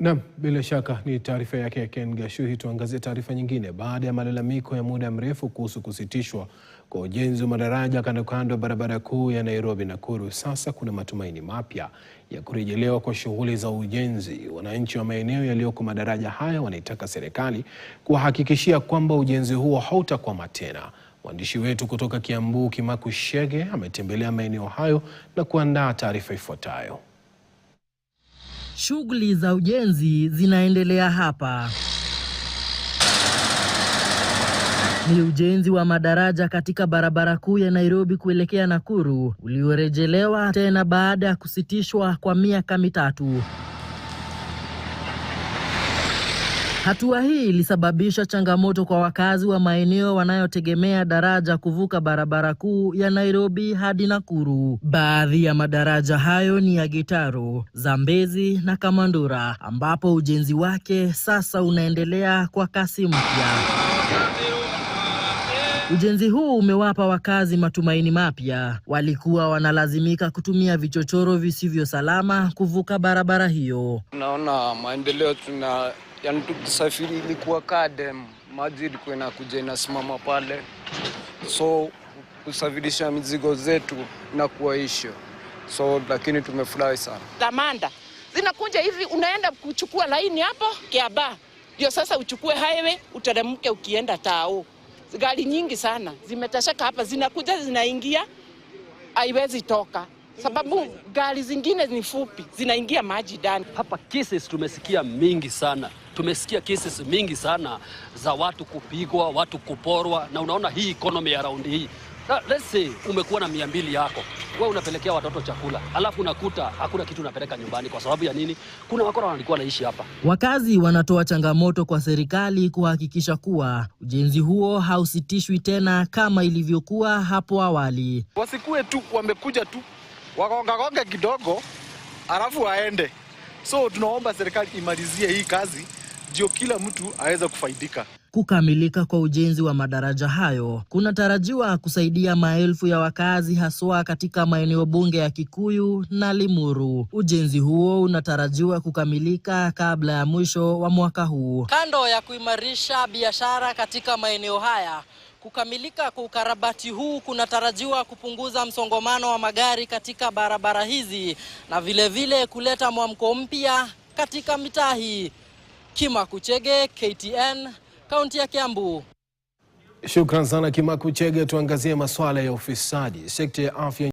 Naam, bila shaka ni taarifa yake ya Ken Gashuhi. Tuangazie taarifa nyingine. Baada ya malalamiko ya muda mrefu kuhusu kusitishwa kwa ujenzi wa madaraja kando kando ya barabara kuu ya Nairobi Nakuru, sasa kuna matumaini mapya ya kurejelewa kwa shughuli za ujenzi. Wananchi wa maeneo yaliyoko madaraja haya wanaitaka serikali kuhakikishia kwamba ujenzi huo hautakwama tena. Mwandishi wetu kutoka Kiambu, Kimaku Chege, ametembelea maeneo hayo na kuandaa taarifa ifuatayo. Shughuli za ujenzi zinaendelea hapa. Ni ujenzi wa madaraja katika barabara kuu ya Nairobi kuelekea Nakuru uliorejelewa tena baada ya kusitishwa kwa miaka mitatu. Hatua hii ilisababisha changamoto kwa wakazi wa maeneo wanayotegemea daraja kuvuka barabara kuu ya Nairobi hadi Nakuru. Baadhi ya madaraja hayo ni ya Gitaro, Zambezi na Kamandura, ambapo ujenzi wake sasa unaendelea kwa kasi mpya. Ujenzi huu umewapa wakazi matumaini mapya. Walikuwa wanalazimika kutumia vichochoro visivyo salama kuvuka barabara hiyo. Tunaona maendeleo, yani tukisafiri ilikuwa kadem, maji ilikuwa inakuja inasimama pale. So kusafirisha mizigo zetu inakuwa issue. So lakini tumefurahi sana. Dhamanda zinakuja hivi, unaenda kuchukua laini hapo Kiaba. Ndio sasa uchukue highway uteremke ukienda Tao. Gari nyingi sana zimetashaka hapa, zinakuja zinaingia, haiwezi toka sababu gari zingine ni fupi, zinaingia maji ndani. Hapa cases tumesikia mingi sana. Tumesikia cases mingi sana za watu kupigwa, watu kuporwa, na unaona hii economy ya round hii. Let's say umekuwa na 200 yako. Wewe unapelekea watoto chakula, alafu unakuta hakuna kitu unapeleka nyumbani. Kwa sababu ya nini? Kuna wakora walikuwa wanaishi hapa. Wakazi wanatoa changamoto kwa serikali kuhakikisha kuwa ujenzi huo hausitishwi tena kama ilivyokuwa hapo awali. Wasikue tu wamekuja tu wagonga kidogo alafu waende. So tunaomba serikali imalizie hii kazi ndio kila mtu aweze kufaidika. Kukamilika kwa ujenzi wa madaraja hayo kunatarajiwa kusaidia maelfu ya wakazi haswa katika maeneo bunge ya Kikuyu na Limuru. Ujenzi huo unatarajiwa kukamilika kabla ya mwisho wa mwaka huu. Kando ya kuimarisha biashara katika maeneo haya, kukamilika kwa ukarabati huu kunatarajiwa kupunguza msongamano wa magari katika barabara hizi na vile kuleta mwamko mpya katika mitaa hii. Kimaku Chege, KTN, kaunti ya Kiambu. Shukran sana Kimaku Chege. Tuangazie masuala ya ufisadi. Sekta ya afya